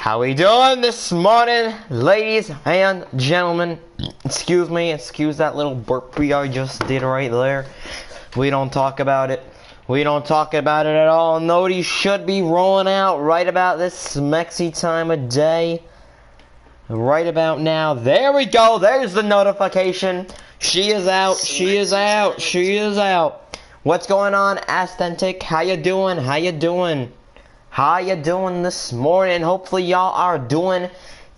How we doing this morning, ladies and gentlemen? Excuse me, excuse that little burpee I just did right there. We don't talk about it. We don't talk about it at all. Nobody should be rolling out right about this smexy time of day. Right about now. There we go. There's the notification. She is out. She is out. She is out. What's going on, Authentic? How you doing? How you doing? How you doing this morning? Hopefully y'all are doing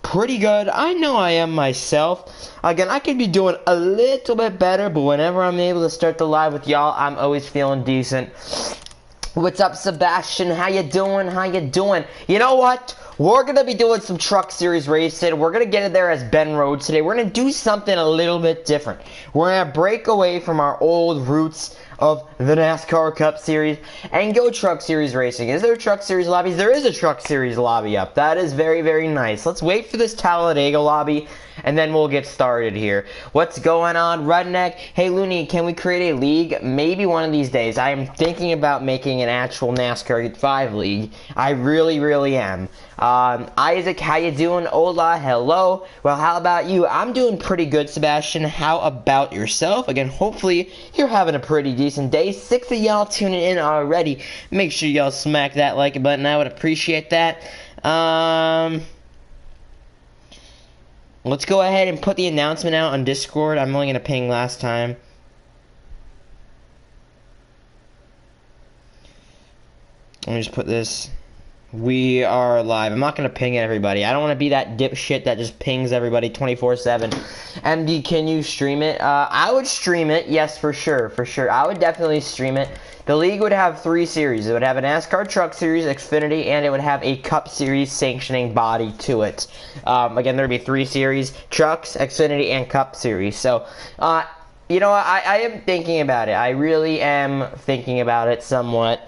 pretty good. I know I am myself. Again, I could be doing a little bit better, but whenever I'm able to start the live with y'all, I'm always feeling decent. What's up, Sebastian? How you doing? How you doing? You know what? We're going to be doing some Truck Series racing. We're going to get in there as Ben Rhodes today. We're going to do something a little bit different. We're going to break away from our old roots of the NASCAR Cup Series and go Truck Series racing. Is there Truck Series lobbies? There is a Truck Series lobby up. That is very, very nice. Let's wait for this Talladega lobby, and then we'll get started here. What's going on, Redneck? Hey, Looney, can we create a league? Maybe one of these days. I am thinking about making an actual NASCAR HEAT5 league. I really, really am. Isaac, how you doing? Hola, hello. Well, how about you? I'm doing pretty good, Sebastian. How about yourself? Again, hopefully you're having a pretty decent day. 6 of y'all tuning in already. Make sure y'all smack that like button. I would appreciate that. Let's go ahead and put the announcement out on Discord. I'm only going to ping last time. Let me just put this. We are live. I'm not going to ping everybody. I don't want to be that dipshit that just pings everybody 24/7. MD, can you stream it? I would stream it. Yes, for sure. For sure. I would definitely stream it. The league would have 3 series. It would have a NASCAR Truck Series, Xfinity, and it would have a Cup Series sanctioning body to it. Again, there would be 3 series, Trucks, Xfinity, and Cup Series. So, you know, I am thinking about it. I really am thinking about it somewhat.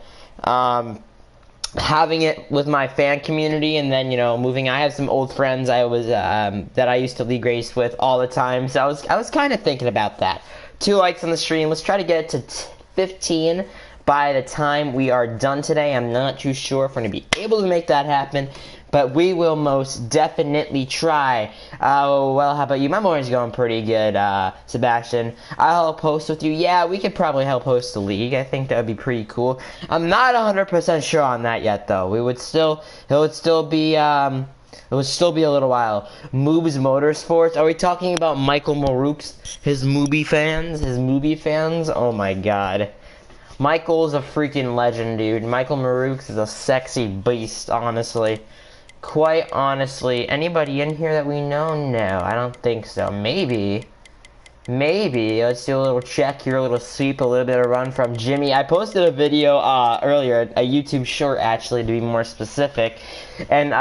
Having it with my fan community, and then, you know, moving. I have some old friends I was that I used to league race with all the time, so I was kind of thinking about that. 2 likes on the stream. Let's try to get it to 15 by the time we are done today. I'm not too sure if we're going to be able to make that happen, but we will most definitely try. Oh, well, how about you? My morning's going pretty good, Sebastian. I'll help host with you. Yeah, we could probably help host the league. I think that would be pretty cool. I'm not 100% sure on that yet, though. It would still be a little while. Moobs Motorsports. Are we talking about Michael Marouk's, his movie fans? Oh my god. Michael's a freaking legend, dude. Michael Marouk's is a sexy beast, honestly. Quite honestly. Anybody in here that we know? No, I don't think so. Maybe. Let's do a little check here, a little sweep, a little bit of run from Jimmy. I posted a video earlier, a YouTube short actually, to be more specific, and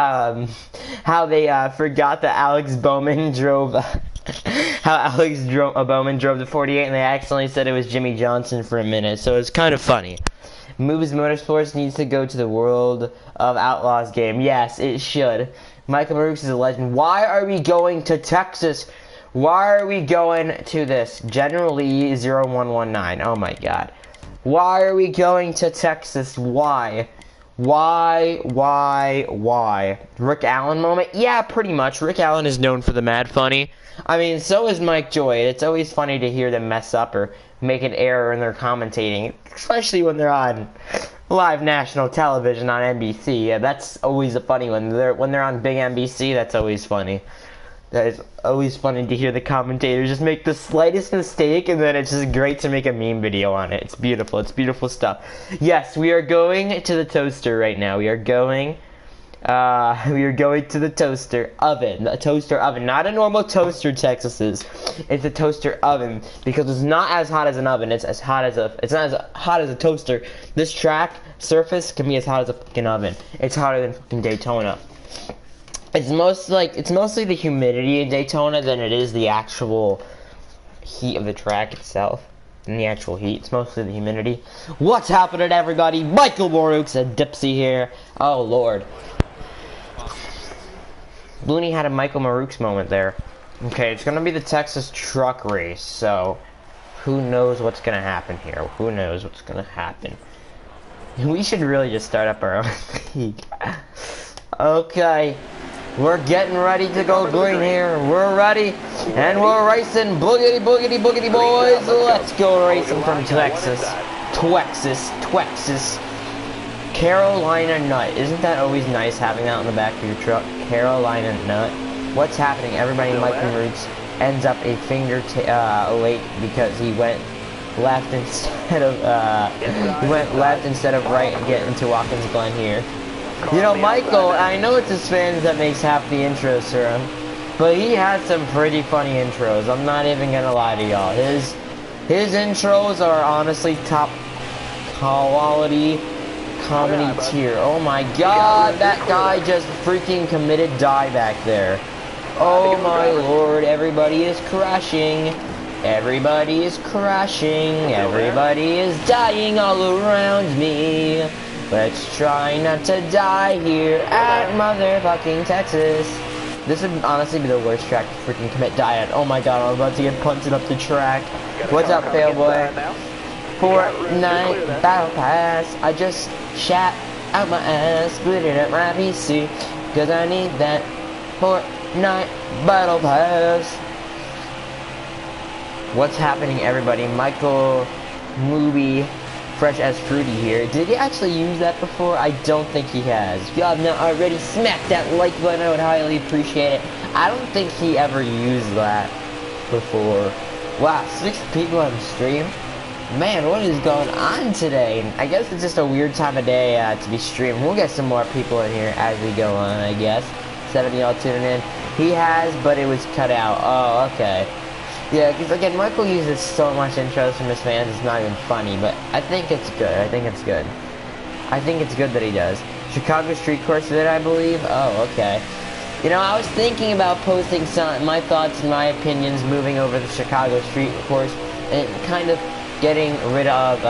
how they forgot that Alex Bowman drove Bowman drove the 48, and they accidentally said it was Jimmy Johnson for a minute, so it's kind of funny. Moves Motorsports needs to go to the World of Outlaws game. Yes, it should. Michael Marouk's is a legend. Why are we going to Texas? Why are we going to this? General Lee 0119. Oh my god. Why are we going to Texas? Why? Why? Rick Allen moment? Yeah, pretty much. Rick Allen is known for the mad funny. I mean, so is Mike Joy. It's always funny to hear them mess up or make an error in their commentating, especially when they're on live national television on NBC. Yeah, that's always a funny one. When they're on big NBC, that's always funny. That is always funny to hear the commentators just make the slightest mistake, and then it's just great to make a meme video on it. It's beautiful. It's beautiful stuff. Yes, we are going to the toaster right now. We are going to the toaster oven. A toaster oven. Not a normal toaster Texas is. It's a toaster oven, because it's not as hot as an oven. It's not as hot as a toaster. This track surface can be as hot as a fucking oven. It's hotter than fucking Daytona. It's mostly the humidity in Daytona than it is the actual heat of the track itself. And the actual heat, it's mostly the humidity. What's happening, everybody? Michael Marouk's a Dipsy here. Oh lord. Looney had a Michael Marouk's moment there. Okay, it's gonna be the Texas truck race, so who knows what's gonna happen here? Who knows what's gonna happen? We should really just start up our own league. Okay. We're getting ready to go green here. We're ready, and we're racing. Boogity, boogity, boogity, boys. Let's go racing from Texas. Texas. Carolina Nut. Isn't that always nice having that on the back of your truck? Carolina Nut. What's happening? Everybody, Mike Roots ends up a finger late because he went left instead of right and get into Watkins Glen here. You know, Michael, I know it's his fans that makes half the intros for him, but he had some pretty funny intros. I'm not even gonna lie to y'all. His intros are honestly top quality comedy tier. Oh my god, that guy just freaking committed die back there. Oh my lord, everybody is crashing. Everybody is crashing. Everybody is dying all around me. Let's try not to die here at motherfucking Texas. This would honestly be the worst track to freaking commit die at. Oh my god, I'm about to get punted up the track. What's up, Failboy? Fortnite Battle Pass. I just shat out my ass, put it at my PC, cause I need that Fortnite Battle Pass. What's happening, everybody? Michael Movie Fresh as Fruity here. Did he actually use that before? I don't think he has. If y'all have not already, smack that like button. I would highly appreciate it. I don't think he ever used that before. Wow, 6 people on stream? Man, what is going on today? I guess it's just a weird time of day to be streaming. We'll get some more people in here as we go on, I guess. 70 y'all tuning in. He has, but it was cut out. Oh, okay. Yeah, because again, Michael uses so much intros from his fans, it's not even funny, but I think it's good. I think it's good that he does. Chicago Street Course did, I believe? Oh, okay. You know, I was thinking about posting some my thoughts and my opinions moving over the Chicago Street Course and kind of getting rid of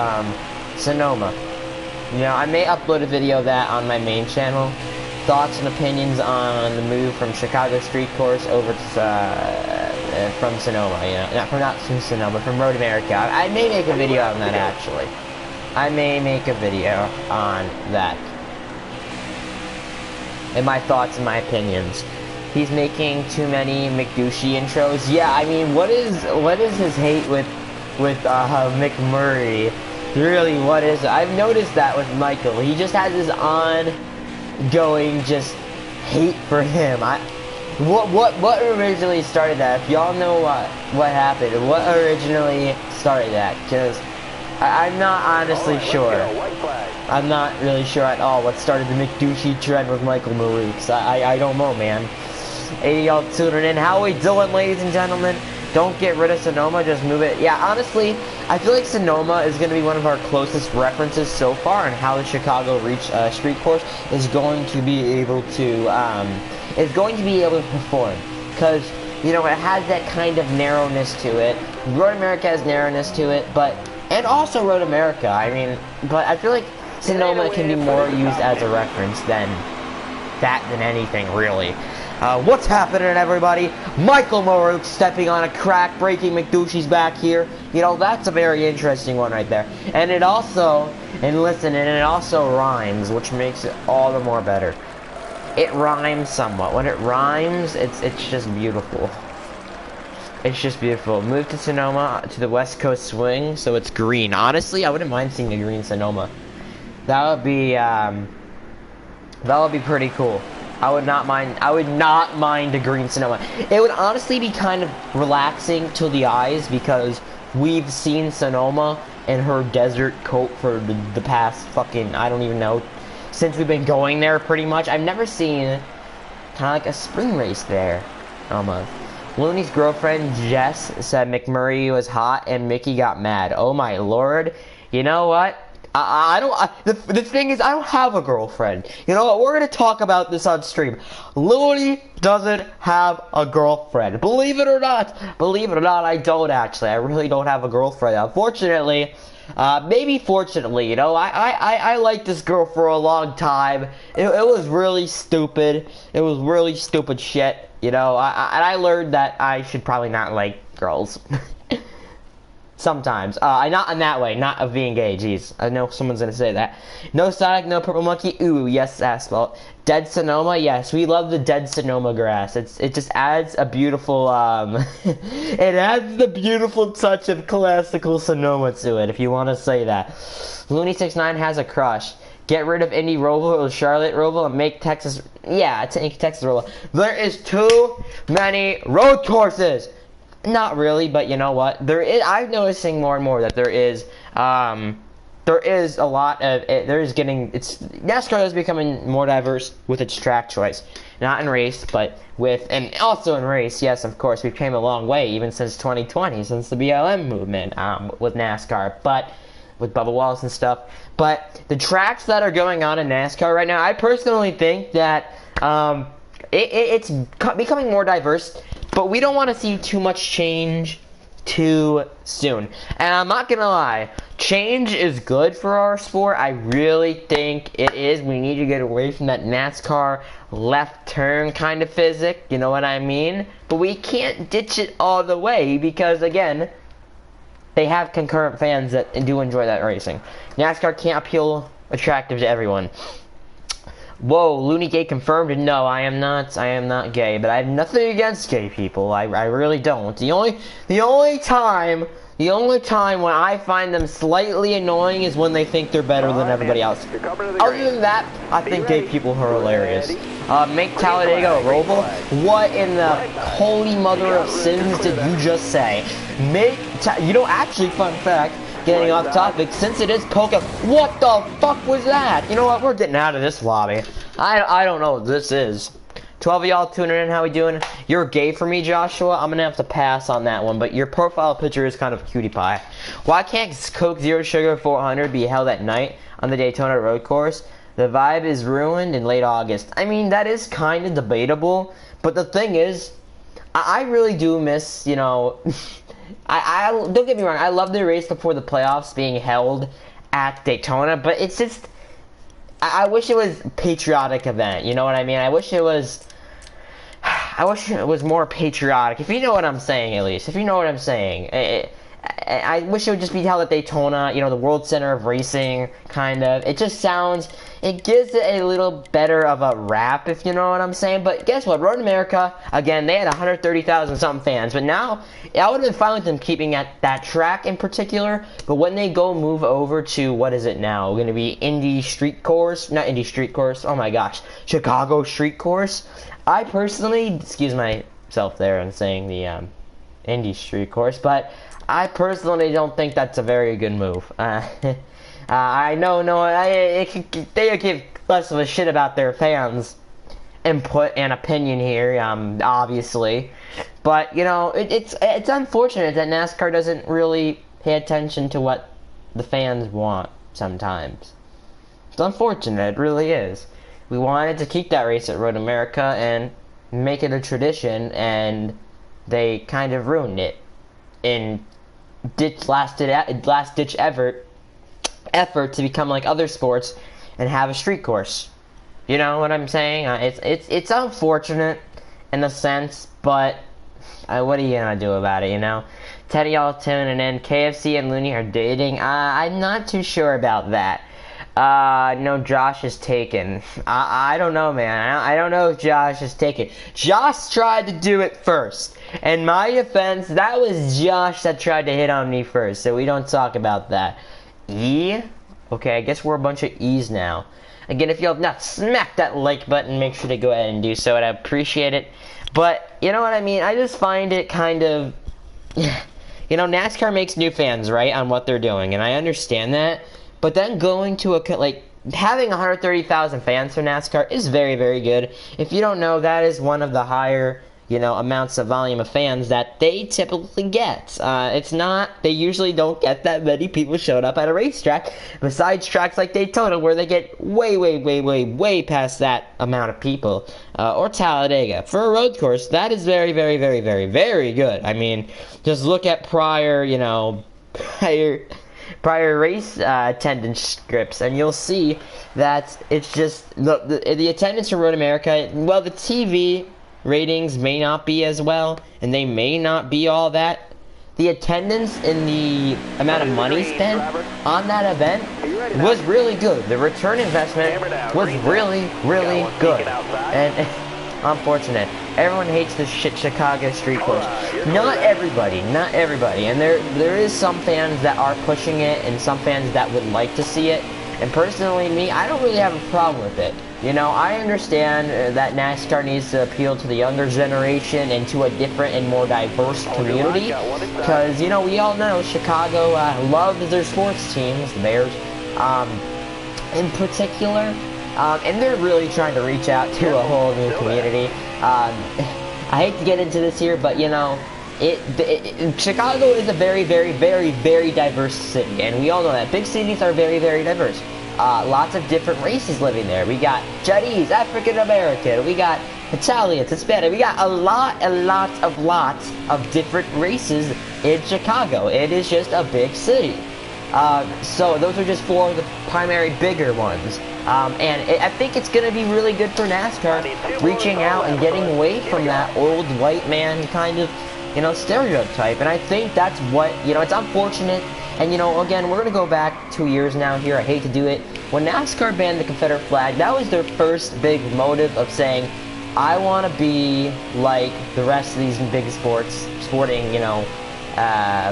Sonoma. You know, I may upload a video of that on my main channel. Thoughts and opinions on the move from Chicago Street Course over to from Sonoma, you know, not from Sonoma, from Road America. I may make a video on that, actually. I may make a video on that. And my thoughts and my opinions. He's making too many McDouchey intros. Yeah, I mean, what is his hate with McMurray? Really, what is it? I've noticed that with Michael. He just has this ongoing just hate for him. What originally started that? If y'all know what happened, what originally started that? Because I'm not honestly sure. I'm not really sure at all what started the McDouchey trend with Michael Marooks. I don't know, man. Hey, y'all tuning in. How we doing, ladies and gentlemen? Don't get rid of Sonoma, just move it. Yeah, honestly, I feel like Sonoma is going to be one of our closest references so far on how the Chicago Street Course is going to be able to perform. Because, you know, it has that kind of narrowness to it. Road America has narrowness to it, and also Road America. I mean, but I feel like Sonoma can be more used as a reference than anything, really. What's happening, everybody? Michael Marooks stepping on a crack, breaking McDouchey's back here. You know, that's a very interesting one right there. And it also rhymes, which makes it all the more better. It rhymes somewhat. When it rhymes, it's just beautiful. It's just beautiful. Move to Sonoma, to the West Coast swing, so it's green. Honestly, I wouldn't mind seeing a green Sonoma. That would be pretty cool. I would not mind a green Sonoma. It would honestly be kind of relaxing to the eyes because we've seen Sonoma in her desert coat for the past fucking, I don't even know, since we've been going there pretty much. I've never seen kind of like a spring race there, almost. Looney's girlfriend, Jess, said McMurray was hot and Mickey got mad. Oh my lord. You know what? The thing is, I don't have a girlfriend. You know what? We're gonna talk about this on stream. Looney doesn't have a girlfriend. Believe it or not, I don't actually. I really don't have a girlfriend. Unfortunately, maybe fortunately, you know, I liked this girl for a long time. It was really stupid. It was really stupid shit. You know, I learned that I should probably not like girls. Sometimes. Not in that way, not of being gay, jeez. I know someone's gonna say that. No Sonic, no Purple Monkey, ooh, yes, Asphalt. Dead Sonoma, yes, we love the dead Sonoma grass. It just adds a beautiful, it adds the beautiful touch of classical Sonoma to it, if you want to say that. Looney69 has a crush. Get rid of Indy Roval or Charlotte Roval and make Texas, yeah, take Texas Roval. There is too many road courses. Not really, but you know what? I'm noticing more and more that there is a lot of NASCAR is becoming more diverse with its track choice. Not in race, but and also in race, yes, of course, we've came a long way, even since 2020, since the BLM movement, with NASCAR, but with Bubba Wallace and stuff. But the tracks that are going on in NASCAR right now, I personally think that it's becoming more diverse, but we don't want to see too much change too soon. And I'm not gonna lie, change is good for our sport. I really think it is. We need to get away from that NASCAR left turn kind of physics, you know what I mean? But we can't ditch it all the way because, again, they have concurrent fans that do enjoy that racing. NASCAR can't appeal attractive to everyone. Whoa, Looney Gay confirmed. No, I am not gay, but I have nothing against gay people. I really don't. The only time when I find them slightly annoying is when they think they're better than everybody else. Other than that, I think gay people are hilarious. Make Talladega a Roval? What in the holy mother of sins did you just say? Actually, fun fact, getting off topic, since it is Coca, what the fuck was that? You know what, we're getting out of this lobby. I don't know what this is. 12 of y'all tuning in, how we doing? You're gay for me, Joshua? I'm gonna have to pass on that one, but your profile picture is kind of cutie pie. Why can't Coke Zero Sugar 400 be held at night on the Daytona road course? The vibe is ruined in late August. I mean, that is kind of debatable, but the thing is, I really do miss, you know, I don't get me wrong, I love the race before the playoffs being held at Daytona, but it's just, I wish it was a patriotic event, you know what I mean? I wish it was more patriotic, if you know what I'm saying, at least. If you know what I'm saying. I wish it would just be held at Daytona, you know, the World Center of Racing, kind of. It just sounds, it gives it a little better of a rap, if you know what I'm saying. But guess what? Road America, again, they had 130,000 something fans. But now, I would have been fine with them keeping at that track in particular. But when they move over to, what is it now? Going to be Indy Street Course? Not Indy Street Course. Oh my gosh. Chicago Street Course. I personally, excuse myself there in saying the Indy Street Course, but I personally don't think that's a very good move. I know, they give less of a shit about their fans' input and opinion here, obviously. But, you know, it's unfortunate that NASCAR doesn't really pay attention to what the fans want sometimes. It's unfortunate, it really is. We wanted to keep that race at Road America and make it a tradition, and they kind of ruined it in last ditch effort to become like other sports and have a street course. You know what I'm saying? It's unfortunate in a sense, but what are you gonna do about it? You know, Teddy y'all tuning in. KFC and Looney are dating. I'm not too sure about that. No, Josh is taken. I don't know, man. I don't know if Josh is taken. Josh tried to do it first. In my defense, that was Josh that tried to hit on me first, so we don't talk about that. E? Okay, I guess we're a bunch of E's now. Again, if you have not smacked that like button, make sure to go ahead and do so, and I appreciate it. But, you know what I mean? I just find it kind of... You know, NASCAR makes new fans, right, on what they're doing, and I understand that. But then going to having 130,000 fans for NASCAR is very, very good. If you don't know, that is one of the higher, you know, amounts of volume of fans that they typically get. They usually don't get that many people showing up at a racetrack, besides tracks like Daytona, where they get way past that amount of people, or Talladega. For a road course, that is very, very, very, very, very good. I mean, just look at prior race attendance scripts, and you'll see that it's just the attendance for Road America. Well, the TV ratings may not be as well, and they may not be all that the attendance and the amount of money spent on that event was really good. The return investment was really, really good. And unfortunate. Everyone hates this shit Chicago street course. Not everybody. And there is some fans that are pushing it and some fans that would like to see it. And personally, me, I don't really have a problem with it. You know, I understand that NASCAR needs to appeal to the younger generation and to a different and more diverse community. Because, you know, we all know Chicago loves their sports teams, the Bears, in particular. And they're really trying to reach out to a whole new community. I hate to get into this here, but, you know, Chicago is a very, very, very, very diverse city. And we all know that. Big cities are very, very diverse. Lots of different races living there. We got Chinese, African American, we got Italians, Hispanic, we got a lot of different races in Chicago. It is just a big city. So those are just four of the primary bigger ones. I think it's going to be really good for NASCAR, reaching out and getting away from that old white man kind of, you know, stereotype. And I think that's what, you know, it's unfortunate. And, you know, again, we're going to go back 2 years now here. I hate to do it. When NASCAR banned the Confederate flag, that was their first big motive of saying, I want to be like the rest of these big sporting, you know,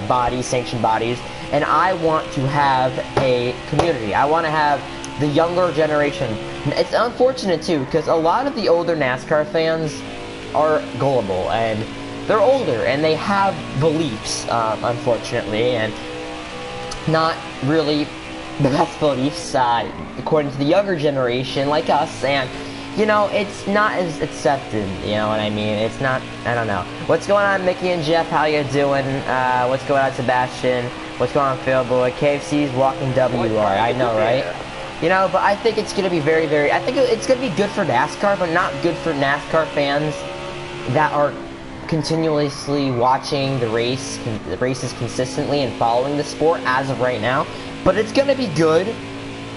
bodies, sanctioned bodies. And I want to have a community. I want to have the younger generation. It's unfortunate, too, because a lot of the older NASCAR fans are gullible. And they're older, and they have beliefs, unfortunately. And not really the best beliefs, according to the younger generation like us, and, you know, it's not as accepted, you know what I mean? It's not, I don't know. What's going on, Mickey and Jeff? How you doing? What's going on, Sebastian? What's going on, Phil Boy? KFC's walking WR, I know, right? You know, but I think it's going to be very, very, I think it's going to be good for NASCAR, but not good for NASCAR fans that are continuously watching the races consistently and following the sport as of right now. But it's going to be good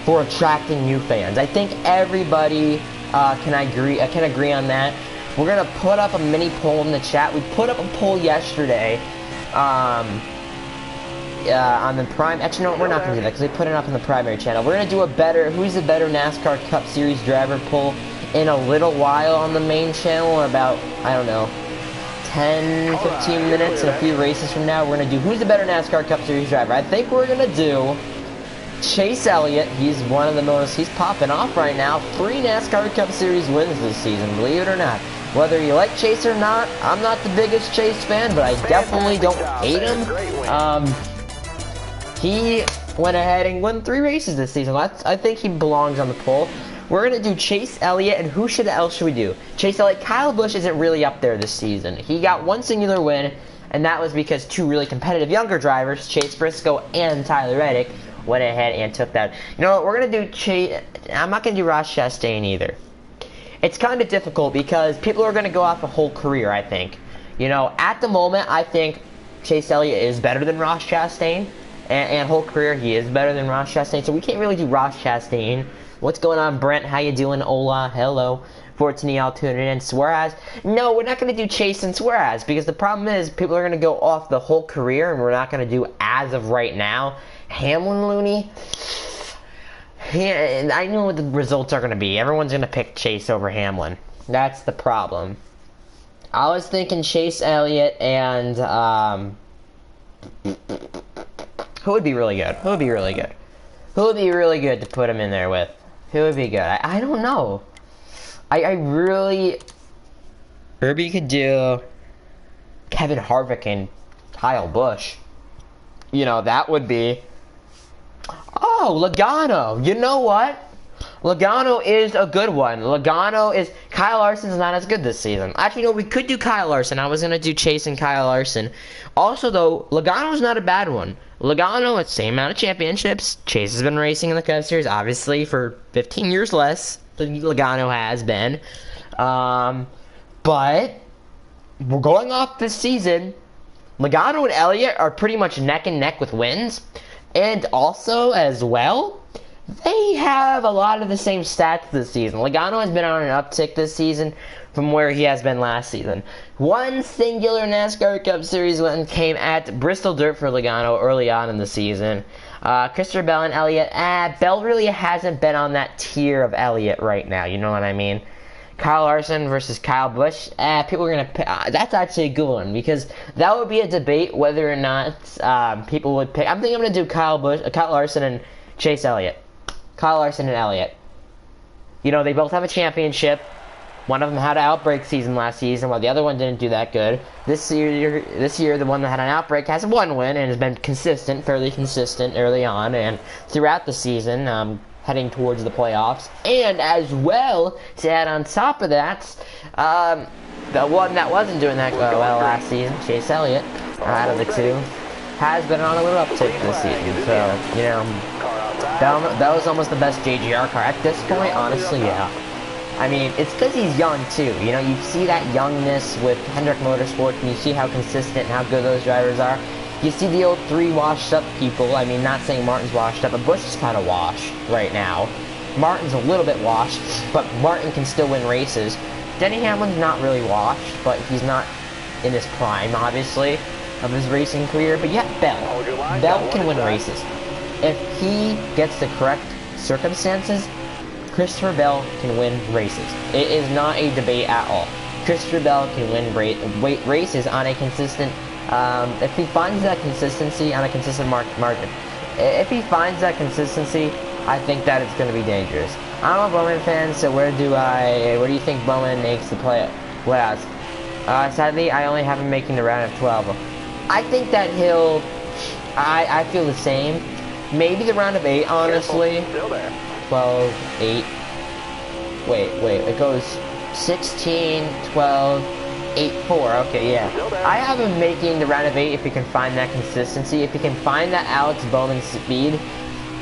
for attracting new fans. I think everybody can agree on that. We're going to put up a mini poll in the chat. We put up a poll yesterday on the Prime. Actually, no, we're not going to do that because we put it up on the primary channel. We're going to do a better, who's the better NASCAR Cup Series driver poll in a little while on the main channel, about, I don't know, 10, 15 minutes and a few races from now. We're going to do who's the better NASCAR Cup Series driver. I think we're going to do Chase Elliott. He's one of the most, he's popping off right now. 3 NASCAR Cup Series wins this season, believe it or not. Whether you like Chase or not, I'm not the biggest Chase fan, but I definitely don't hate him. He went ahead and won 3 races this season. I think he belongs on the poll. We're going to do Chase Elliott, and who else should we do? Chase Elliott. Kyle Busch isn't really up there this season. He got one singular win, and that was because 2 really competitive younger drivers, Chase Briscoe and Tyler Reddick, went ahead and took that. You know what? We're going to do Chase. I'm not going to do Ross Chastain either. It's kind of difficult because people are going to go off a whole career, I think. You know, at the moment, I think Chase Elliott is better than Ross Chastain, and whole career, he is better than Ross Chastain, so we can't really do Ross Chastain. What's going on, Brent? How you doing? Hola, hello. Fortuny, all tuning in. Suarez? No, we're not going to do Chase and Suarez, because the problem is people are going to go off the whole career, and we're not going to do as of right now. Hamlin Looney? I know what the results are going to be. Everyone's going to pick Chase over Hamlin. That's the problem. I was thinking Chase Elliott and, who would be really good? Who would be really good? Who would be really good to put him in there with? Who would be good? I don't know. I really... Maybe you could do Kevin Harvick and Kyle Busch. You know, that would be... Oh, Logano. You know what? Logano is a good one. Logano is... Kyle Larson's not as good this season. Actually, no, we could do Kyle Larson. I was going to do Chase and Kyle Larson. Also, though, Logano's not a bad one. Logano, it's the same amount of championships. Chase has been racing in the Cup Series, obviously, for 15 years less than Logano has been. But we're going off this season. Logano and Elliott are pretty much neck and neck with wins. And also, as well, they have a lot of the same stats this season. Logano has been on an uptick this season from where he has been last season. One singular NASCAR Cup Series win came at Bristol Dirt for Logano early on in the season. Christopher Bell and Elliott, Bell really hasn't been on that tier of Elliott right now, you know what I mean? Kyle Larson versus Kyle Busch, people are going to pick, that's actually a good one, because that would be a debate whether or not people would pick. I'm thinking I'm going to do Kyle Larson and Chase Elliott. Kyle Larson and Elliott. You know, they both have a championship. One of them had an outbreak season last season, while the other one didn't do that good. This year, the one that had an outbreak has one win and has been consistent, fairly consistent early on and throughout the season, heading towards the playoffs. And as well, to add on top of that, the one that wasn't doing that well last season, Chase Elliott, out of the two, has been on a little uptick this season. So, you know, that was almost the best JGR car. At this point, honestly, yeah. I mean, it's because he's young, too. You know, you see that youngness with Hendrick Motorsports, and you see how consistent and how good those drivers are. You see the old three washed-up people. I mean, not saying Martin's washed up, but Busch is kind of washed right now. Martin's a little bit washed, but Martin can still win races. Denny Hamlin's not really washed, but he's not in his prime, obviously, of his racing career. But yet, Bell can win races. If he gets the correct circumstances, Christopher Bell can win races. It is not a debate at all. Christopher Bell can win races on a consistent, if he finds that consistency on a consistent margin. If he finds that consistency, I think that it's going to be dangerous. I'm a Bowman fan, so where do you think Bowman makes the playoffs? Sadly, I only have him making the round of 12. I think that I feel the same. Maybe the round of 8, honestly. 12, 8. Wait, it goes 16, 12, 8, 4. Okay, yeah. I have him making the round of 8 if he can find that consistency, if he can find that Alex Bowman speed.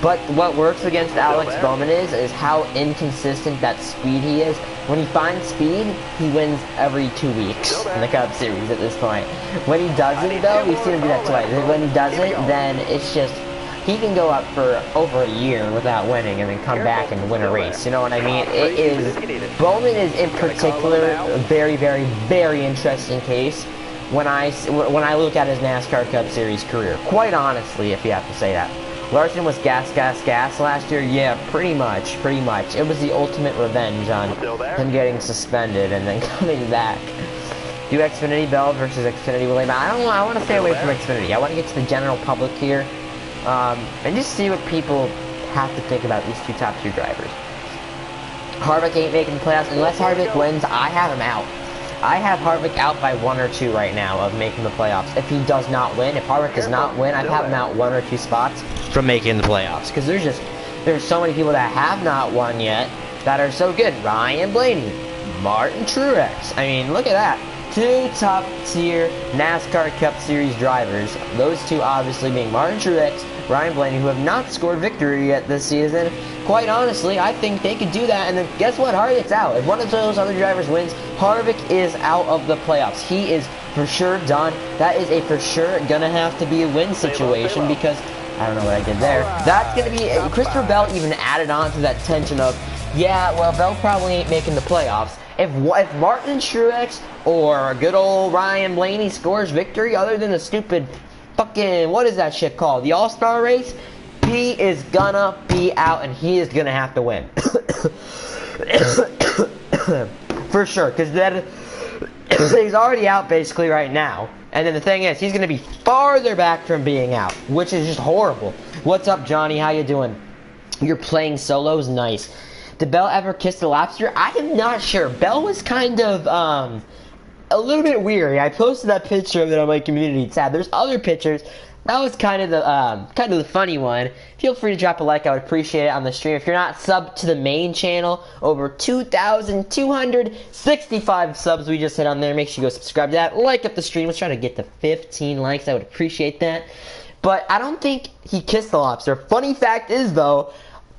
But what works against Alex Bowman is how inconsistent that speed he is. When he finds speed, he wins every 2 weeks in the Cup Series at this point. When he doesn't, though, we've seen him do that twice. When he doesn't, then it's just, he can go up for over a year without winning and then come back and win a race. You know what I mean? Bowman is in particular a very, very, very interesting case when I look at his NASCAR Cup Series career. Quite honestly, if you have to say that. Larson was gas last year. Yeah, pretty much. It was the ultimate revenge on him getting suspended and then coming back. Do Xfinity Bell versus Xfinity Williams. I want to stay away from Xfinity. I want to get to the general public here. And just see what people have to think about these top two drivers. Harvick ain't making the playoffs. Unless Harvick wins, I have him out. I have Harvick out by 1 or 2 right now of making the playoffs. If he does not win, if Harvick does not win, I'd have him out 1 or 2 spots from making the playoffs. Because there's so many people that have not won yet that are so good. Ryan Blaney, Martin Truex. I mean, look at that. 2 top-tier NASCAR Cup Series drivers. Those 2 obviously being Martin Truex, Ryan Blaney, who have not scored victory yet this season. Quite honestly, I think they could do that, and then guess what? Harvick's out. If one of those other drivers wins, Harvick is out of the playoffs. He is for sure done. That is a for sure gonna have to be a win situation because, I don't know what I did there. That's gonna be, Christopher Bell even added on to that tension of, yeah, well, Bell probably ain't making the playoffs. If Martin Truex or good old Ryan Blaney scores victory other than the stupid fucking, what is that shit called? The All-Star race? He is gonna be out and he is gonna have to win. For sure, because he's already out basically right now. And then the thing is, he's gonna be farther back from being out, which is just horrible. What's up, Johnny? How you doing? You're playing solos? Nice. Did Bell ever kiss the lobster? I am not sure. Bell was kind of, a little bit weary. I posted that picture of it on my community tab. There's other pictures. That was kind of the funny one. Feel free to drop a like. I would appreciate it on the stream. If you're not subbed to the main channel, over 2,265 subs we just hit on there. Make sure you go subscribe to that. Like up the stream. Let's try to get to 15 likes. I would appreciate that. But I don't think he kissed the lobster. Funny fact is, though,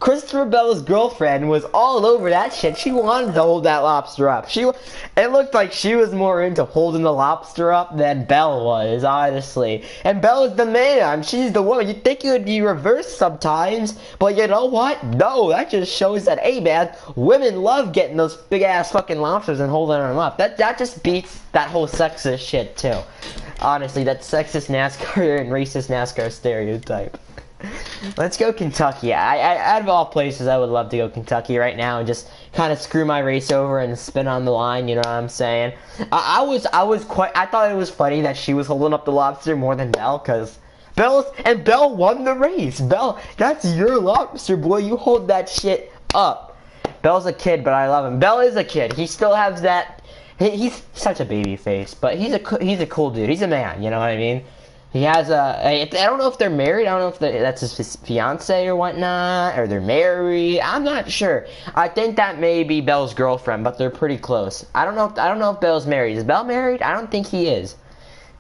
Christopher Bell's girlfriend was all over that shit. She wanted to hold that lobster up. It looked like she was more into holding the lobster up than Belle was, honestly. And Belle is the man. She's the woman. You'd think it would be reversed sometimes, but you know what? No, that just shows that, hey man, women love getting those big ass fucking lobsters and holding them up. That just beats that whole sexist shit too. Honestly, that sexist NASCAR and racist NASCAR stereotype. Let's go Kentucky. Out of all places, I would love to go Kentucky right now and just kind of screw my race over and spin on the line. You know what I'm saying? I thought it was funny that she was holding up the lobster more than Belle, cause Belle won the race. Belle, that's your lobster, boy. You hold that shit up. Belle's a kid, but I love him. Belle is a kid. He still has that. He's such a baby face, but he's a cool dude. He's a man. You know what I mean? He has I don't know if they're married. I don't know if that's his fiance or whatnot, or they're married. I'm not sure. I think that may be Belle's girlfriend, but they're pretty close. I don't know if Belle's married. Is Belle married? I don't think he is.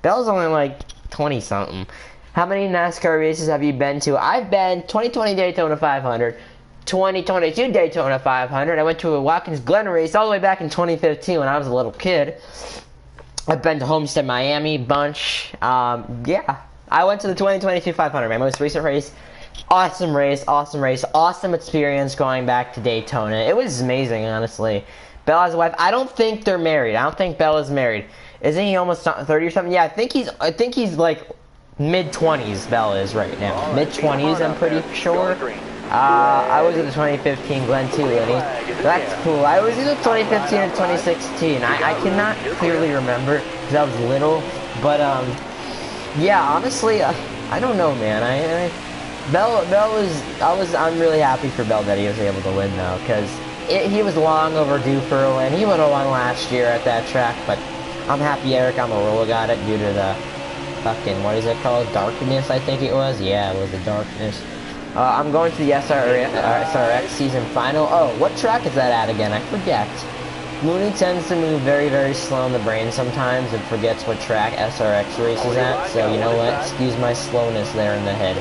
Belle's only like 20 something. How many NASCAR races have you been to? I've been 2020 Daytona 500, 2022 Daytona 500. I went to a Watkins Glen race all the way back in 2015 when I was a little kid. I've been to Homestead, Miami, bunch. Yeah. I went to the 2022 500, my most recent race. Awesome race, awesome experience going back to Daytona. It was amazing, honestly. Belle has a wife. I don't think they're married. I don't think Belle is married. Isn't he almost 30 or something? Yeah, I think he's like mid-20s, Belle is right now. Mid-20s, I'm pretty sure. I was in the 2015 Glen too, Lenny. That's cool. I was either 2015 or 2016. I cannot clearly remember because I was little. But yeah, honestly, I don't know, man. I'm really happy for Belle that he was able to win though, because he was long overdue for a win. He would have won last year at that track, but I'm happy Eric Almirola got it due to the fucking, what is it called? Darkness, I think it was. Yeah, it was the darkness. I'm going to the SRX season final. Oh, what track is that at again? I forget. Mooney tends to move very, very slow in the brain sometimes and forgets what track SRX races at. So, you know what? Excuse my slowness there in the head.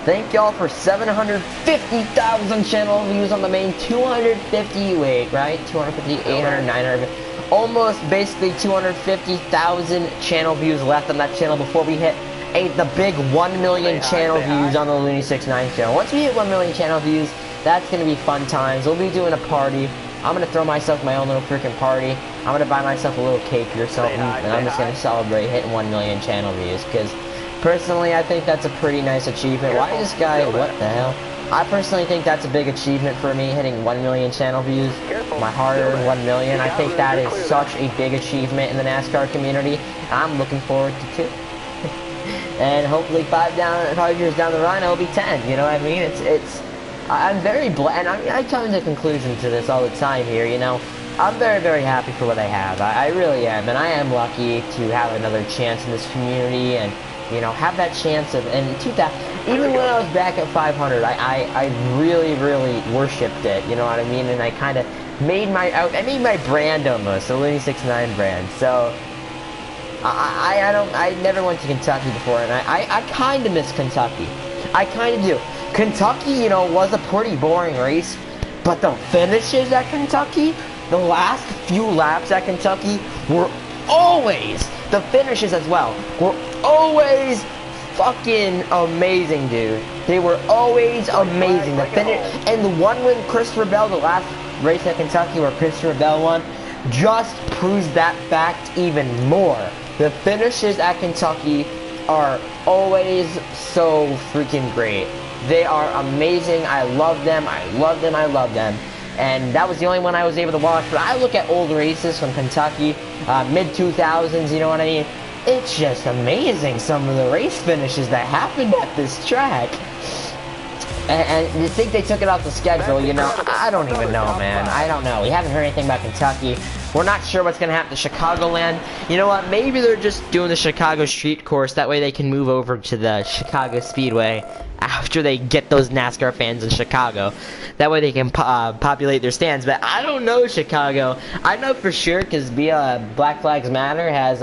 Thank y'all for 750,000 channel views on the main. 250, wait, right? 250, 800, 900. Almost basically 250,000 channel views left on that channel before we hit the big 1 million channel views on the Looney69 channel. Once we hit 1 million channel views, that's going to be fun times. We'll be doing a party. I'm going to throw myself my own little freaking party. I'm going to buy myself a little cake or something, and I'm just going to celebrate hitting 1 million channel views, because personally, I think that's a pretty nice achievement. Why is this guy, what the hell? I personally think that's a big achievement for me, hitting 1 million channel views. My hard-earned 1 million. I think that is such a big achievement in the NASCAR community. I'm looking forward to 2. And hopefully 5 years down the line, I'll be 10. You know what I mean? I'm very blessed, and I come to conclusion to this all the time here, you know. I'm very, very happy for what I have. I really am, and I am lucky to have another chance in this community, and, you know, have that chance of, and 2000, even when I was back at 500, I really, really worshipped it, you know what I mean? And I kind of made I made my brand almost, the Looney69 brand, so I never went to Kentucky before, and I kind of miss Kentucky. I kind of do. Kentucky, you know, was a pretty boring race, but the finishes at Kentucky, the last few laps at Kentucky were always, the finishes as well, were always fucking amazing, dude. They were always amazing. The finish, and the one with Christopher Bell, the last race at Kentucky where Christopher Bell won, just proves that fact even more. The finishes at Kentucky are always so freaking great. They are amazing. I love them. I love them. I love them. And that was the only one I was able to watch. But I look at old races from Kentucky, mid-2000s, you know what I mean? It's just amazing, some of the race finishes that happened at this track. And you think they took it off the schedule, you know? I don't even know, man. I don't know. We haven't heard anything about Kentucky. We're not sure what's going to happen to Chicagoland. You know what? Maybe they're just doing the Chicago street course. That way they can move over to the Chicago Speedway after they get those NASCAR fans in Chicago. That way they can populate their stands. But I don't know Chicago. I know for sure because Black Flags Matter has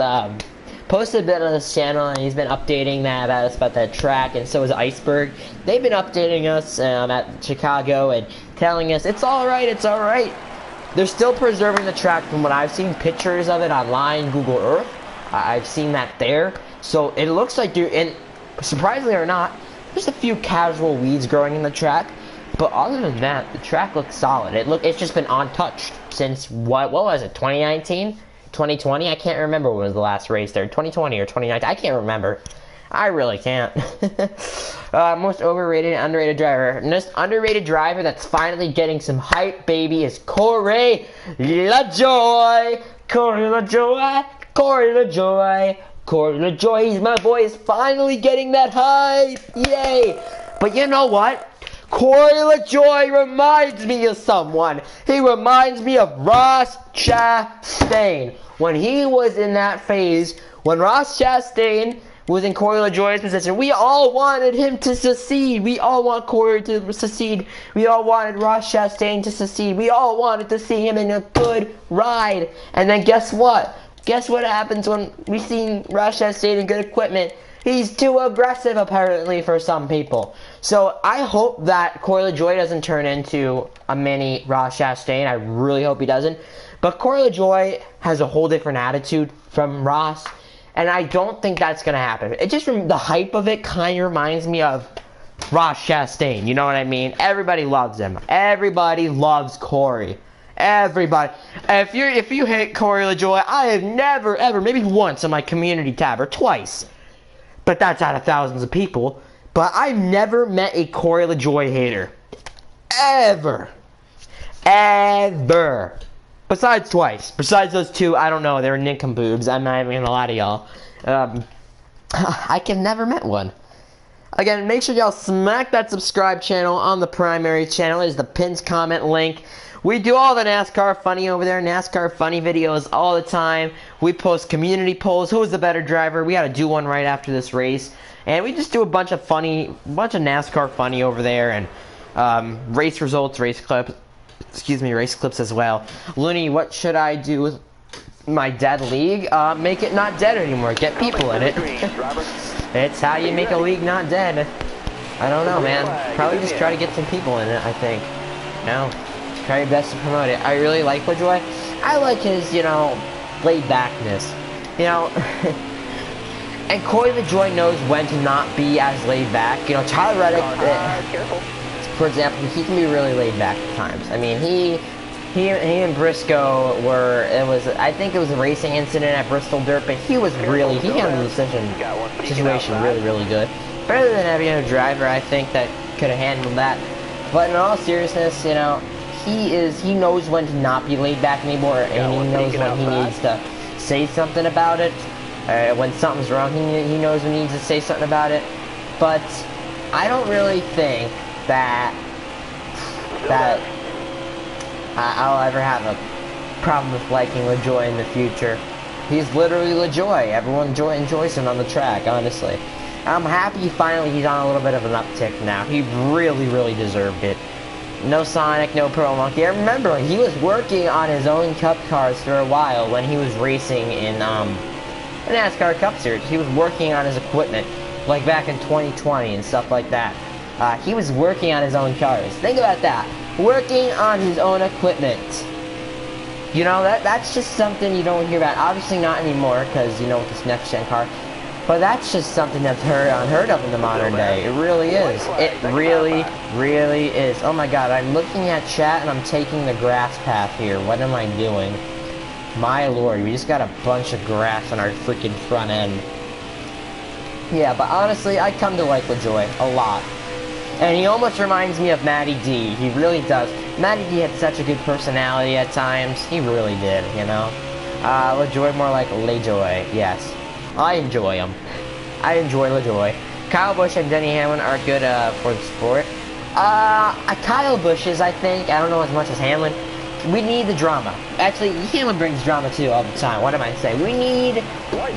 posted a bit on this channel, and he's been updating about that track, and so is Iceberg. They've been updating us at Chicago and telling us it's all right, it's all right. They're still preserving the track from what I've seen pictures of it online, Google Earth. I've seen that there. So it looks like and surprisingly or not, there's a few casual weeds growing in the track. But other than that, the track looks solid. It's just been untouched since, what was it, 2019? 2020? I can't remember when was the last race there. 2020 or 2019? I can't remember. I really can't. Most overrated and underrated driver. Most underrated driver that's finally getting some hype, baby, is Corey LaJoie. Corey LaJoie. Corey LaJoie. Corey LaJoie. He's my boy. Is finally getting that hype. Yay. But you know what? Corey LaJoie reminds me of someone. He reminds me of Ross Chastain. When he was in that phase, when Ross Chastain was in Corey LaJoie's position, we all wanted him to succeed. We all want Corey to succeed. We all wanted Ross Chastain to succeed. We all wanted to see him in a good ride. And then guess what? Guess what happens when we see Ross Chastain in good equipment? He's too aggressive, apparently, for some people. So I hope that Corey LaJoie doesn't turn into a mini Ross Chastain. I really hope he doesn't. But Corey LaJoie has a whole different attitude from Ross, and I don't think that's going to happen. It just, the hype of it kind of reminds me of Ross Chastain. You know what I mean? Everybody loves him. Everybody loves Corey. Everybody. If you hate Corey LaJoie, I have never, ever, maybe once on my community tab, or twice, but that's out of thousands of people. But I've never met a Corey LaJoie hater. Ever. Ever. Besides twice. Besides those two, I don't know. They're nincompoobs. I'm not even gonna lie to y'all. I can never met one. Again, make sure y'all smack that subscribe channel on the primary channel. It is the pinned comment link. We do all the NASCAR funny over there, NASCAR funny videos all the time. We post community polls, who's the better driver. We gotta do one right after this race. And we just do a bunch of NASCAR funny over there, and race results, race clips as well. Looney, what should I do with my dead league? Make it not dead anymore. Get people in it. It's how you make a league not dead. I don't know, man. Probably just try to get some people in it, I think. No. Try your best to promote it. I really like LaJoie. I like his, laid backness. And Corey LaJoie knows when to not be as laid back. Tyler Reddick, for example, he can be really laid back at times. I mean, he and Briscoe I think it was a racing incident at Bristol Dirt, but he handled the situation really, really good. Better than every other driver, I think, that could have handled that. But in all seriousness, he knows when to not be laid back anymore, and he knows when he needs to say something about it. When something's wrong, he knows when he needs to say something about it. But I don't really think that I'll ever have a problem with liking LaJoie in the future. He's literally LaJoie. Everyone enjoys him on the track, honestly. I'm happy he's on a little bit of an uptick now. He really, really deserved it. No Sonic, no Pro Monkey. I remember he was working on his own Cup cars for a while when he was racing in the NASCAR Cup Series. He was working on his equipment, like back in 2020 and stuff like that. He was working on his own cars. Think about that. Working on his own equipment. That's just something you don't hear about. Obviously not anymore, because, with this next-gen car. But that's just something that's unheard of in the modern day. It really is. It really, really is. Oh my god, I'm looking at chat and I'm taking the grass path here. What am I doing? My lord, we just got a bunch of grass on our freaking front end. Yeah, but honestly, I come to like LaJoie a lot. And he almost reminds me of Matty D. He really does. Matty D had such a good personality at times. He really did, LaJoie more like LaJoie, yes. I enjoy him. I enjoy LaJoie. Kyle Busch and Denny Hamlin are good for the sport. Kyle Busch's, I think. I don't know as much as Hamlin. We need the drama. Actually, Hamlin brings drama too all the time. What am I saying?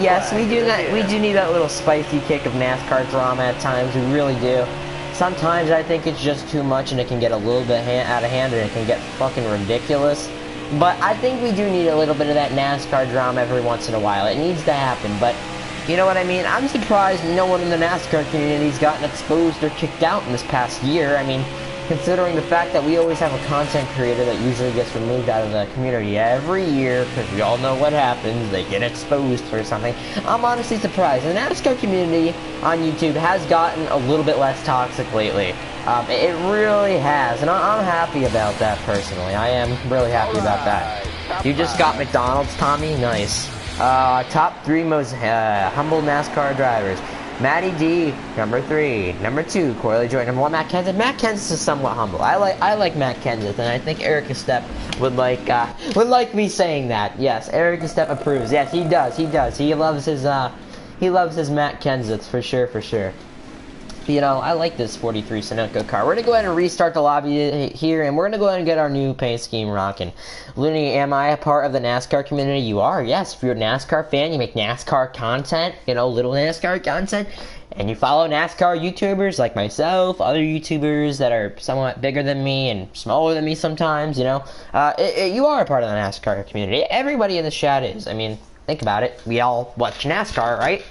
Yes, we do need that little spicy kick of NASCAR drama at times. We really do. Sometimes I think it's just too much and it can get a little bit out of hand and it can get fucking ridiculous. But I think we do need a little bit of that NASCAR drama every once in a while. It needs to happen, but You know what I mean? I'm surprised no one in the NASCAR community's gotten exposed or kicked out in this past year. I mean, considering the fact that we always have a content creator that usually gets removed out of the community every year, because we all know what happens, they get exposed for something. I'm honestly surprised. The NASCAR community on YouTube has gotten a little bit less toxic lately. It really has, and I'm happy about that personally. I am really happy about that. You just got McDonald's, Tommy? Nice. Top 3 most humble NASCAR drivers. Matty D, number 3. Number 2, Corley Joy. Number 1, Matt Kenseth. Matt Kenseth is somewhat humble. I like Matt Kenseth, and I think Eric Estep would like me saying that. Yes, Eric Estep approves. Yes, he does. He loves his Matt Kenseth for sure. You know, I like this 43 Sunoco car. We're going to go ahead and restart the lobby here, and we're going to go ahead and get our new paint scheme rocking. Looney, am I a part of the NASCAR community? You are, yes. If you're a NASCAR fan, you make NASCAR content, you know, little NASCAR content, and you follow NASCAR YouTubers like myself, other YouTubers that are somewhat bigger than me and smaller than me sometimes, you know. You are a part of the NASCAR community. Everybody in the chat is. I mean, think about it. We all watch NASCAR, right?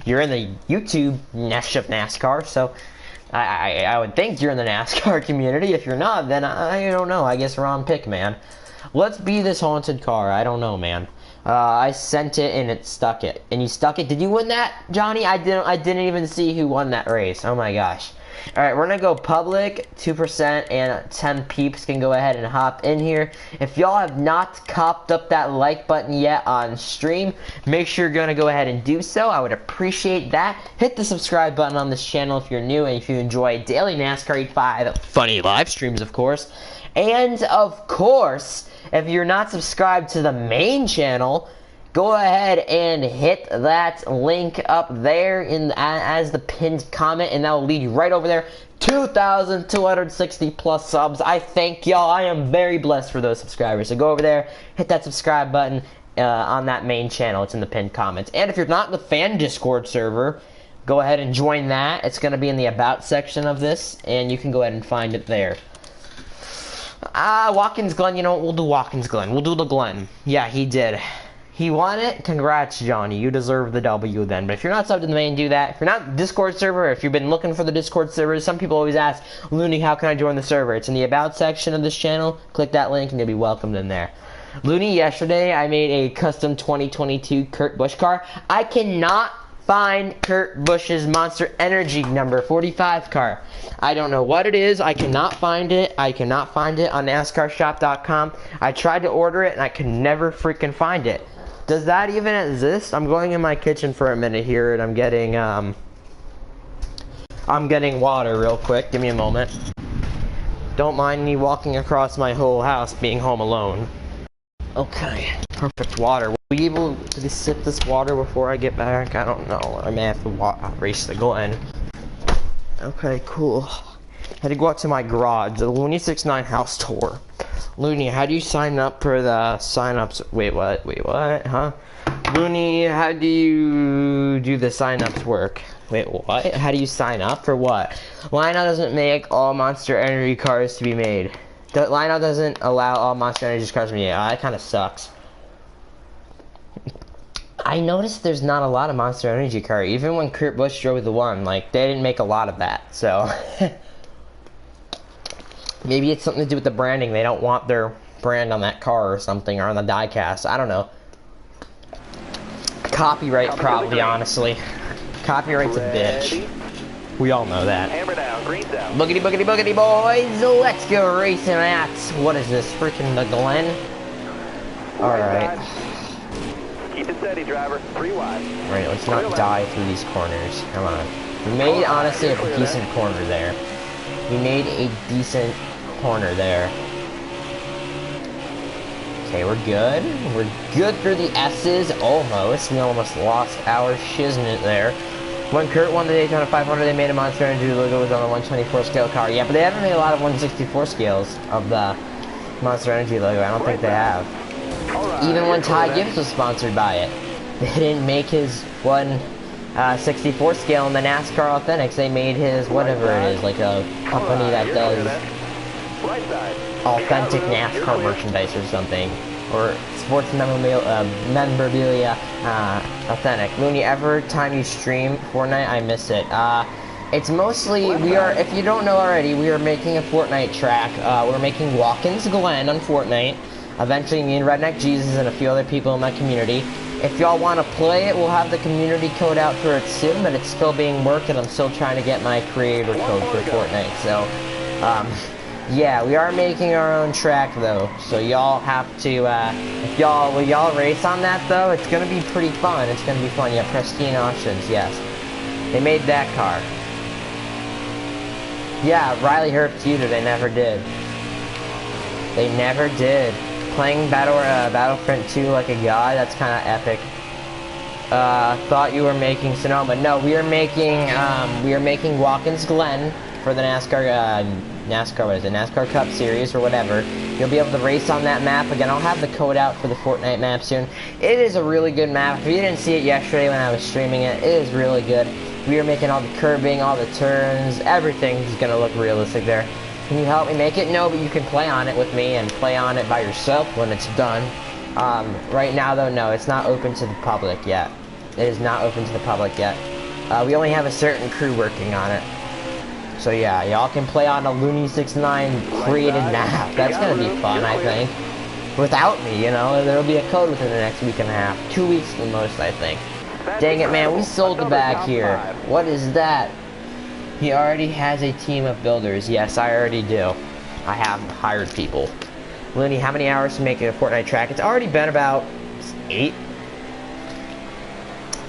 You're in the YouTube mesh of NASCAR, so I would think you're in the NASCAR community. If you're not, then I don't know. I guess wrong pick, man. Let's be this haunted car. I don't know, man. I sent it and it stuck it. And you stuck it. Did you win that, Johnny? I didn't even see who won that race. Oh my gosh. Alright, we're gonna go public, 2%, and 10 peeps can go ahead and hop in here. If y'all have not copped up that like button yet on stream, make sure you're gonna go ahead and do so. I would appreciate that. Hit the subscribe button on this channel if you're new, and if you enjoy daily NASCAR HEAT5, funny live streams, of course. And, of course, if you're not subscribed to the main channel, go ahead and hit that link up there as the pinned comment, and that will lead you right over there. 2,260 plus subs. I thank y'all. I am very blessed for those subscribers. So go over there, hit that subscribe button on that main channel. It's in the pinned comments. And if you're not in the fan Discord server, go ahead and join that. It's going to be in the About section of this, and you can go ahead and find it there. Watkins Glen, you know what? We'll do Watkins Glen. We'll do the Glen. Yeah, he did. He won it. Congrats, Johnny. You deserve the W then. But if you're not subbed to the main, do that. If you're not Discord server, if you've been looking for the Discord server, some people always ask, Looney, how can I join the server? It's in the About section of this channel. Click that link and you'll be welcomed in there. Looney, yesterday I made a custom 2022 Kurt Busch car. I cannot find Kurt Busch's Monster Energy number 45 car. I don't know what it is. I cannot find it. I cannot find it on NASCARshop.com. I tried to order it and I could never freaking find it. Does that even exist? I'm going in my kitchen for a minute here, and I'm getting water real quick. Give me a moment. Don't mind me walking across my whole house, being home alone. Okay, perfect water. Will we be able to sip this water before I get back? I don't know. I may have to race the Glen. Okay, cool. Had to go out to my garage, the Looney 69 house tour. Looney, how do you sign up for the sign-ups? Wait, what? Wait, what? Huh? Looney, how do you do the sign-ups work? Wait, what? How do you sign up for what? Lionel doesn't make all Monster Energy cars to be made. Lionel doesn't allow all Monster Energy cars to be made. Oh, that kind of sucks. I noticed there's not a lot of Monster Energy cars. Even when Kurt Busch drove the one, like, they didn't make a lot of that, so... Maybe it's something to do with the branding. They don't want their brand on that car or something, or on the diecast. I don't know. Copyright, probably, honestly. Copyright's a bitch. We all know that. Hammer down, green down. Boogity, boogity, boogity, boys. Let's go racing at. What is this? Freaking the Glen? Alright. Keep it steady, driver. 3 wide. Right, let's not die through these corners. Come on. We made, honestly, a decent corner there. We made a decent corner there. Okay, we're good. We're good through the S's. Almost. We almost lost our shiznit there. When Kurt won the Daytona 500, they made a Monster Energy logo was on a 124 scale car. Yeah, but they haven't made a lot of 164 scales of the Monster Energy logo. I don't think they have. Even when Ty Gibbs was sponsored by it, they didn't make his 164 scale in the NASCAR Authentics. They made his whatever it is, like a company that does authentic NASCAR merchandise or something. or sports memorabilia authentic. Looney, every time you stream Fortnite, I miss it. It's mostly, if you don't know already, we are making a Fortnite track. We're making Watkins Glen on Fortnite. Eventually, me and Redneck Jesus and a few other people in my community. If y'all want to play it, we'll have the community code out for it soon, but it's still being worked, and I'm still trying to get my creator code for Fortnite. So, yeah, we are making our own track, though. So y'all have to, will y'all race on that, though? It's going to be pretty fun. It's going to be fun. Yeah, Pristine Auctions, yes. They made that car. Yeah, Riley Herbst used it. They never did. They never did. Playing Battlefront 2 like a god, that's kind of epic. Thought you were making Sonoma. No, we are making Watkins Glen for the NASCAR, what is it, NASCAR Cup Series or whatever. You'll be able to race on that map. Again, I'll have the code out for the Fortnite map soon. It is a really good map. If you didn't see it yesterday when I was streaming it, it is really good. We are making all the curbing, all the turns, everything is going to look realistic there. Can you help me make it? No, but you can play on it with me and play on it by yourself when it's done. Right now, though, no, it's not open to the public yet. It is not open to the public yet. We only have a certain crew working on it. So yeah, y'all can play on a Looney69 created map. That's gonna be fun, I think. Without me, you know, there'll be a code within the next week and a half. 2 weeks the most, I think. Dang it, man, we sold the bag here. What is that? He already has a team of builders. Yes, I already do. I have hired people. Looney, how many hours to make a Fortnite track? It's already been about 8.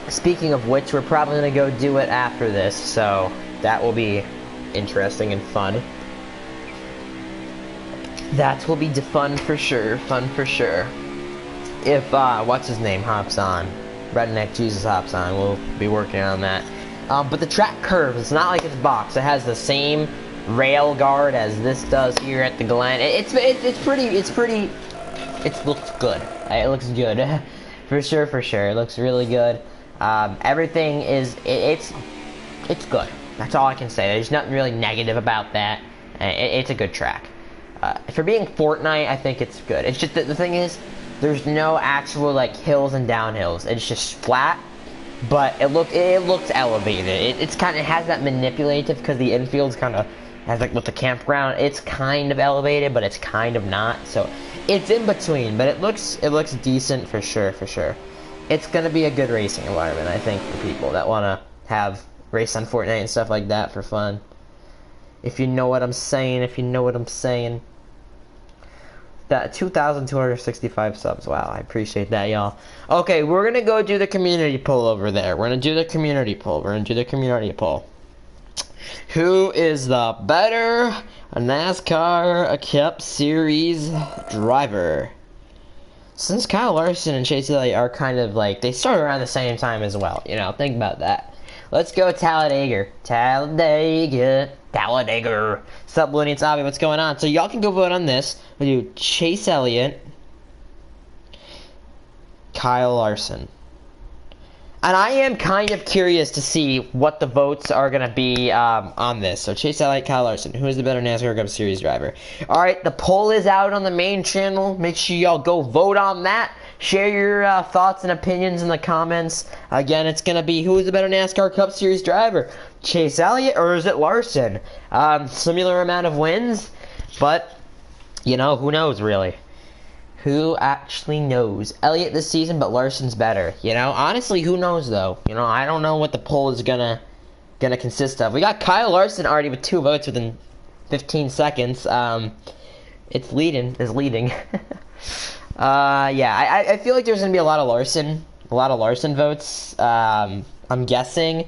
Speaking of which, we're probably gonna go do it after this, so that will be interesting and fun. That will be fun for sure. Fun for sure. If what's his name hops on, Redneck Jesus hops on, we'll be working on that. But the track curves. It's not like it's boxed. It has the same rail guard as this does here at the Glen. It looks good. It looks good, for sure. For sure, it looks really good. Everything is it's good. That's all I can say. There's nothing really negative about that. It's a good track. For being Fortnite, I think it's good. It's just that the thing is, there's no actual like hills and downhills. It's just flat, but it looks elevated. It has that manipulative because the infield's kind of has like with the campground. It's kind of elevated, but it's kind of not. So it's in between, but it looks decent for sure. For sure, it's gonna be a good racing environment, I think, for people that wanna have race on Fortnite and stuff like that for fun. If you know what I'm saying, That 2,265 subs. Wow, I appreciate that, y'all. Okay, we're gonna go do the community poll over there. We're gonna do the community poll. Who is the better NASCAR Cup Series driver? Since Kyle Larson and Chase Elliott are kind of like, they started around the same time as well, you know, think about that. Let's go Talladega. Sup, Looney, it's Avi, what's going on? So y'all can go vote on this. We'll do Chase Elliott, Kyle Larson. And I am kind of curious to see what the votes are going to be on this. So Chase Elliott, Kyle Larson. Who is the better NASCAR Cup Series driver? Alright, the poll is out on the main channel. Make sure y'all go vote on that. Share your thoughts and opinions in the comments. Again, it's going to be who is the better NASCAR Cup Series driver? Chase Elliott or is it Larson? Similar amount of wins, but, you know, who knows really? Who actually knows? Elliott this season, but Larson's better. You know, honestly, who knows though? You know, I don't know what the poll is gonna consist of. We got Kyle Larson already with 2 votes within 15 seconds. It's leading. Yeah, I feel like there's gonna be a lot of Larson votes. I'm guessing,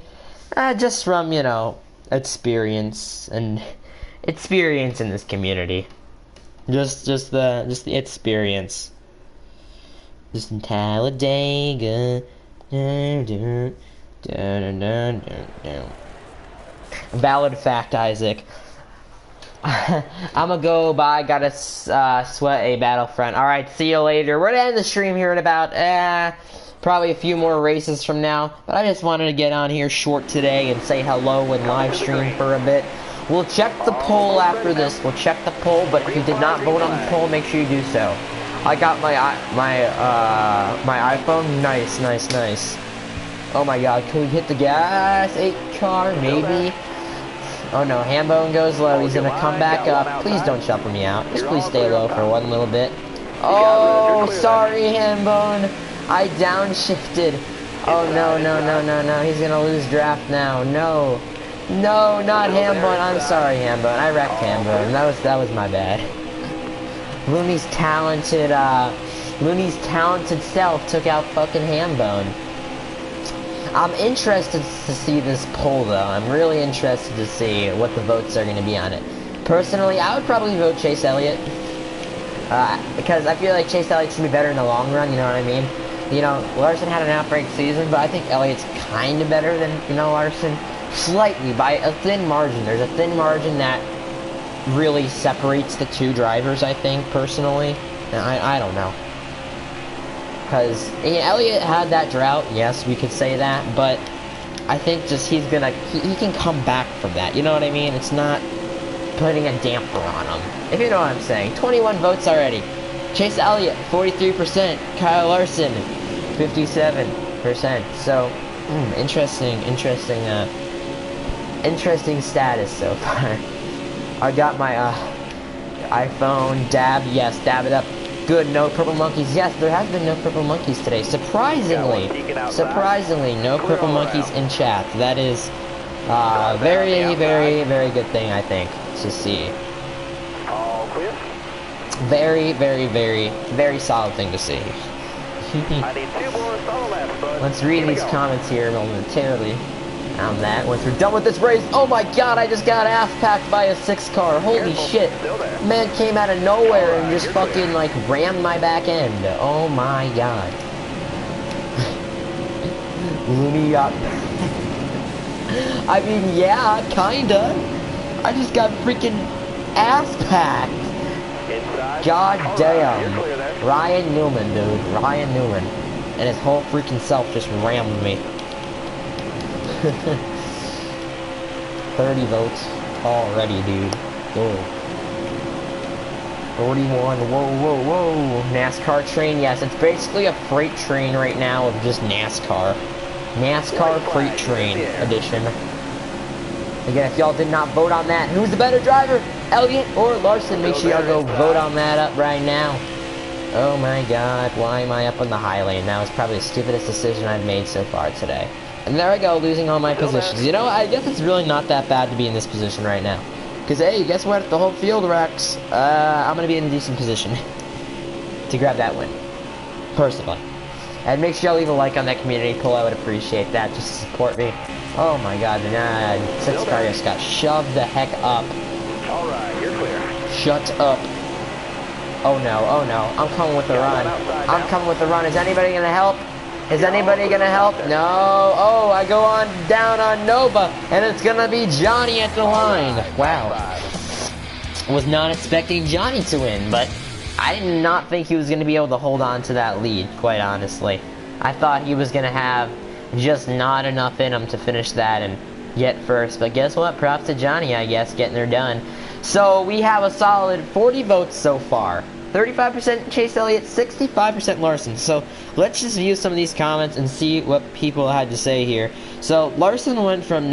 just from, you know, experience in this community. Just the experience. Just in Talladega. Valid fact, Isaac. I'ma go by. Gotta sweat a Battlefront. Alright, see you later. We're gonna end the stream here in about probably a few more races from now. But I just wanted to get on here short today and say hello and live stream for a bit. We'll check the poll after this. We'll check the poll, but if you did not vote on the poll, make sure you do so. I got my iPhone. Nice, nice, nice. Oh my God, can we hit the gas? 8 car, maybe. Oh no, Hambone goes low. He's gonna come back up. Please don't shuffle me out. Just please stay low for one little bit. Oh, sorry, Hambone. I downshifted. Oh no, no, no, no, no. He's gonna lose draft now. No. No, not Hambone. I'm sorry, Hambone. I wrecked Hambone. That was my bad. Looney's talented self took out fucking Hambone. I'm interested to see this poll though. I'm really interested to see what the votes are going to be on it. Personally, I would probably vote Chase Elliott. Because I feel like Chase Elliott's going to be better in the long run, you know what I mean? You know, Larson had an outbreak season, but I think Elliott's kind of better than, you know, Larson. Slightly, by a thin margin. There's a thin margin that really separates the two drivers, I think, personally. And I don't know. Because Elliott had that drought, yes, we could say that, but I think just he can come back from that, you know what I mean? It's not putting a damper on him, if you know what I'm saying. 21 votes already. Chase Elliott, 43%. Kyle Larson, 57%. So, interesting status so far. I got my iPhone, dab, yes, dab it up. Good, no purple monkeys. Yes, there has been no purple monkeys today. Surprisingly, no purple monkeys in chat. That is very, very, very good thing, I think, to see. All clear. Very, very, very, very solid thing to see. I need 2 more solid laps, bud. Let's read these comments here momentarily. On that, once we're done with this race, oh my God, I just got ass packed by a 6 car. Holy shit. Man came out of nowhere and just fucking like rammed my back end. Oh my God. Looney got... I mean, yeah, kinda. I just got freaking ass packed. God damn. Ryan Newman, dude. Ryan Newman. And his whole freaking self just rammed me. 30 votes already, dude. Whoa. 41. Whoa, whoa, whoa. NASCAR train. Yes, it's basically a freight train right now of just NASCAR. NASCAR freight train edition. Again, if y'all did not vote on that, who's the better driver? Elliott or Larson? Make sure y'all go vote on that up right now. Oh my God, why am I up on the high lane? That was probably the stupidest decision I've made so far today. And there I go, losing all my positions. You know, I guess it's really not that bad to be in this position right now. Because, hey, guess what? The whole field wrecks. I'm going to be in a decent position to grab that win. Personally. And make sure y'all leave a like on that community poll. I would appreciate that just to support me. Oh my God, the 6 car just got shoved the heck up. Alright, you're clear. Shut up. Oh no, oh no. I'm coming with the run. I'm coming with the run. Is anybody going to help? Is anybody gonna help? No. Oh, I go on down on Nova, and it's gonna be Johnny at the line. Wow. Was not expecting Johnny to win, but I did not think he was gonna be able to hold on to that lead, quite honestly. I thought he was gonna have just not enough in him to finish that and get first, but guess what? Props to Johnny, I guess, getting her done. So we have a solid 40 votes so far. 35% Chase Elliott, 65% Larson. So let's just view some of these comments and see what people had to say here. So Larson went from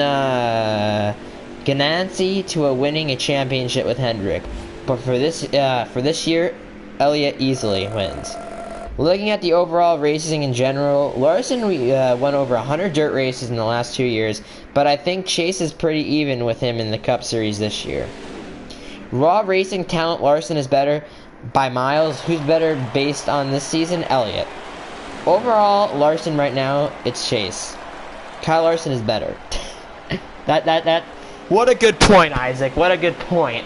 Ganassi to winning a championship with Hendrick, but for this year, Elliott easily wins. Looking at the overall racing in general, Larson won over 100 dirt races in the last 2 years, but I think Chase is pretty even with him in the Cup Series this year. Raw racing talent, Larson is better by miles. Who's better based on this season? Elliott. Overall, Larson right now, it's Chase. Kyle Larson is better. What a good point, Isaac. What a good point.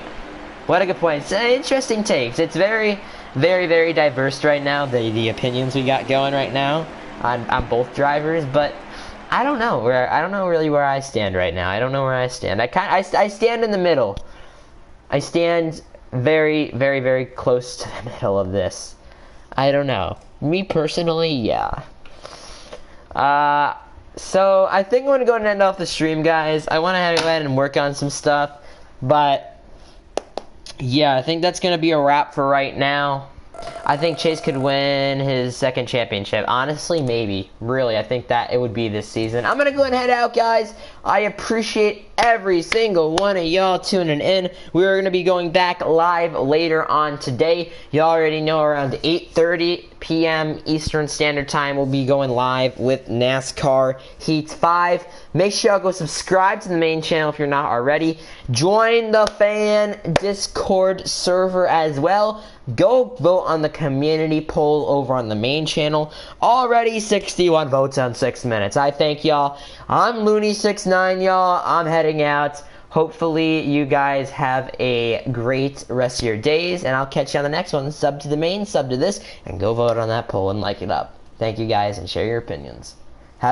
What a good point. It's interesting takes. It's very, very, very diverse right now, the opinions we got going right now on both drivers, but I don't know really where I stand right now. I don't know where I stand. I stand in the middle. I stand very, very, very close to the middle of this. I don't know. Me personally, yeah. So I think I'm going to go ahead and end off the stream, guys. I want to go ahead and work on some stuff, but yeah, I think that's going to be a wrap for right now. I think Chase could win his second championship. Honestly, maybe. Really, I think that it would be this season. I'm going to go ahead and head out, guys. I appreciate every single one of y'all tuning in. We're going to be going back live later on today. You already know around 8:30 p.m. Eastern Standard Time we'll be going live with NASCAR Heat 5. Make sure y'all go subscribe to the main channel if you're not already. Join the fan Discord server as well. Go vote on the community poll over on the main channel. Already 61 votes on 6 minutes. I thank y'all. I'm Looney69, y'all. I'm heading out. Hopefully you guys have a great rest of your days, and I'll catch you on the next one. Sub to the main, sub to this, and go vote on that poll and like it up. Thank you guys, and share your opinions.